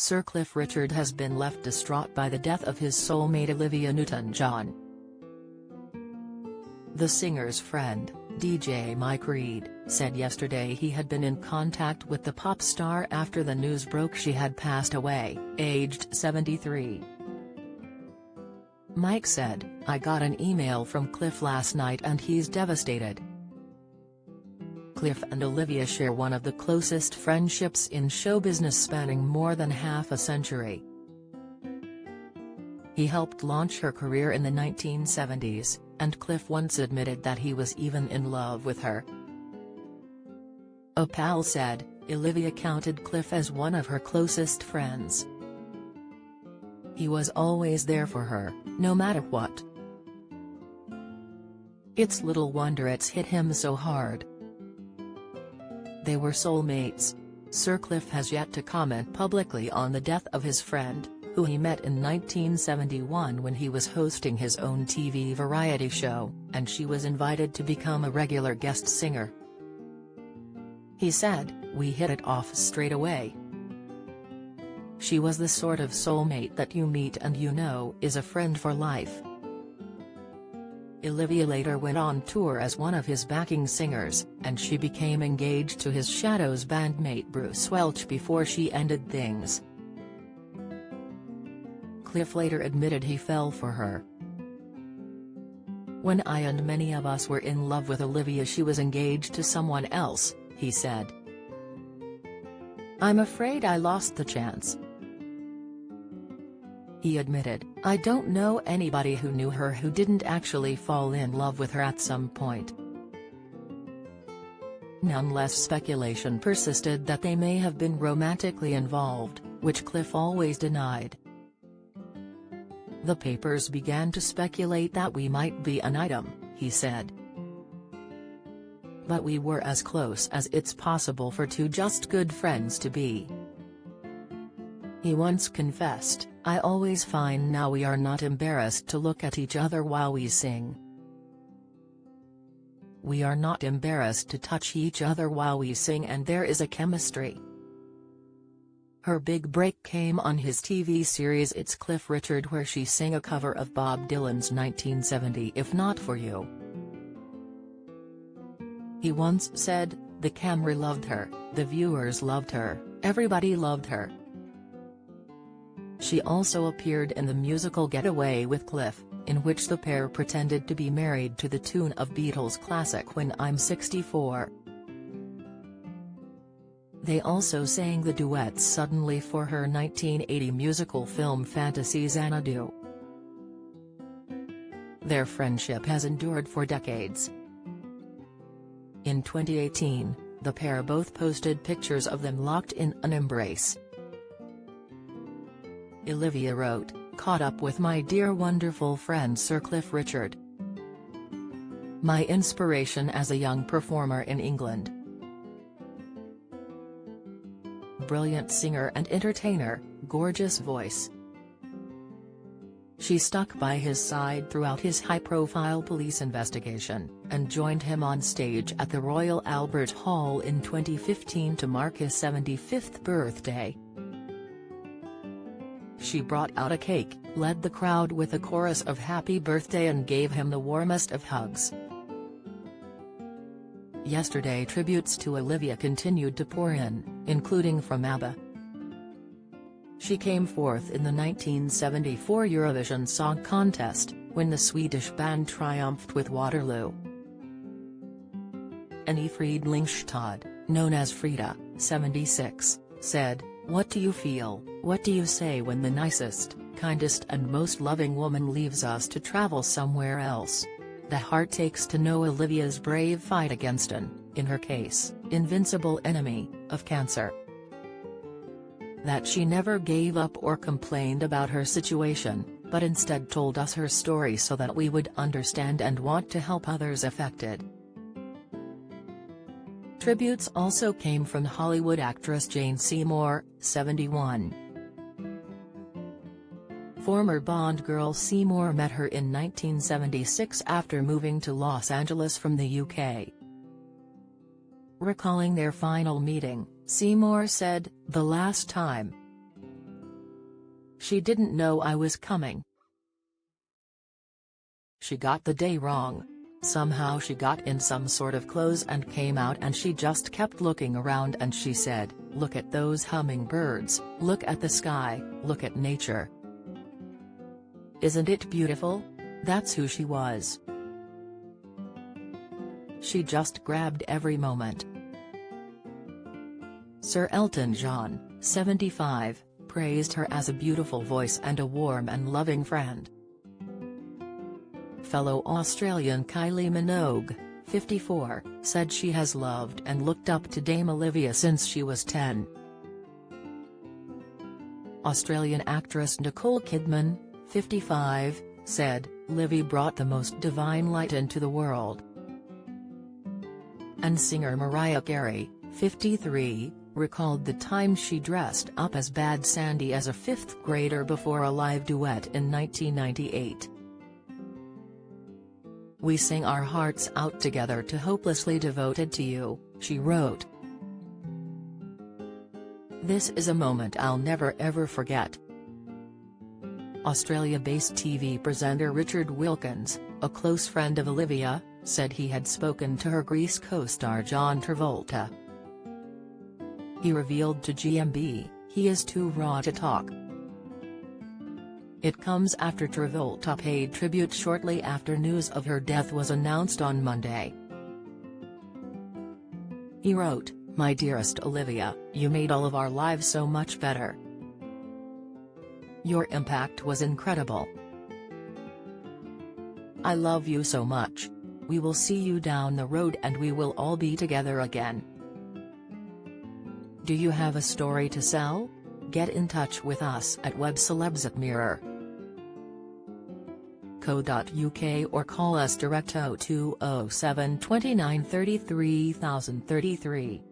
Sir Cliff Richard has been left distraught by the death of his soulmate Olivia Newton-John. The singer's friend, DJ Mike Reed, said yesterday he had been in contact with the pop star after the news broke she had passed away, aged 73. Mike said, "I got an email from Cliff last night and he's devastated." Cliff and Olivia share one of the closest friendships in show business spanning more than half a century. He helped launch her career in the 1970s, and Cliff once admitted that he was even in love with her. A pal said, Olivia counted Cliff as one of her closest friends. He was always there for her, no matter what. It's little wonder it's hit him so hard. They were soulmates. Sir Cliff has yet to comment publicly on the death of his friend, who he met in 1971 when he was hosting his own TV variety show, and she was invited to become a regular guest singer. He said, "We hit it off straight away. She was the sort of soulmate that you meet and you know is a friend for life." Olivia later went on tour as one of his backing singers, and she became engaged to his Shadows bandmate Bruce Welch before she ended things. Cliff later admitted he fell for her. "When I and many of us were in love with Olivia, she was engaged to someone else," he said. "I'm afraid I lost the chance." He admitted, "I don't know anybody who knew her who didn't actually fall in love with her at some point." Nonetheless, speculation persisted that they may have been romantically involved, which Cliff always denied. "The papers began to speculate that we might be an item," he said. "But we were as close as it's possible for two just good friends to be." He once confessed, "I always find now we are not embarrassed to look at each other while we sing. We are not embarrassed to touch each other while we sing, and there is a chemistry." Her big break came on his TV series It's Cliff Richard, where she sang a cover of Bob Dylan's 1970 If Not For You. He once said, "The camera loved her, the viewers loved her, everybody loved her." She also appeared in the musical Getaway with Cliff, in which the pair pretended to be married to the tune of Beatles' classic When I'm 64. They also sang the duet Suddenly for her 1980 musical film Fantasy Xanadu. Their friendship has endured for decades. In 2018, the pair both posted pictures of them locked in an embrace. Olivia wrote, "Caught up with my dear wonderful friend Sir Cliff Richard. My inspiration as a young performer in England. Brilliant singer and entertainer, gorgeous voice. She stuck by his side throughout his high-profile police investigation, and joined him on stage at the Royal Albert Hall in 2015 to mark his 75th birthday. She brought out a cake, led the crowd with a chorus of happy birthday and gave him the warmest of hugs." Yesterday, tributes to Olivia continued to pour in, including from ABBA. She came fourth in the 1974 Eurovision Song Contest, when the Swedish band triumphed with Waterloo. Annie Friedlingstad, known as Frida, 76, said, "What do you feel, what do you say when the nicest, kindest and most loving woman leaves us to travel somewhere else? The heart aches to know Olivia's brave fight against in her case, invincible enemy, of cancer. That she never gave up or complained about her situation, but instead told us her story so that we would understand and want to help others affected." Tributes also came from Hollywood actress Jane Seymour, 71. Former Bond girl Seymour met her in 1976 after moving to Los Angeles from the UK. Recalling their final meeting, Seymour said, "The last time She didn't know I was coming. She got the day wrong. Somehow she got in some sort of clothes and came out, and she just kept looking around, and she said, "Look at those hummingbirds, look at the sky, look at nature. Isn't it beautiful?" That's who she was. She just grabbed every moment. Sir Elton John, 75, praised her as a beautiful voice and a warm and loving friend. Fellow Australian Kylie Minogue, 54, said she has loved and looked up to Dame Olivia since she was 10. Australian actress Nicole Kidman, 55, said, "Livy brought the most divine light into the world." And singer Mariah Carey, 53, recalled the time she dressed up as Bad Sandy as a fifth grader before a live duet in 1998. "We sing our hearts out together to Hopelessly Devoted to You," she wrote. "This is a moment I'll never ever forget." Australia-based TV presenter Richard Wilkins, a close friend of Olivia, said he had spoken to her Grease co-star John Travolta. He revealed to GMB, "He is too raw to talk." It comes after Travolta paid tribute shortly after news of her death was announced on Monday. He wrote, "My dearest Olivia, you made all of our lives so much better. Your impact was incredible. I love you so much. We will see you down the road and we will all be together again. Do you have a story to sell? Get in touch with us at webcelebs@mirror.co.uk or call us direct 0207 29 33 033.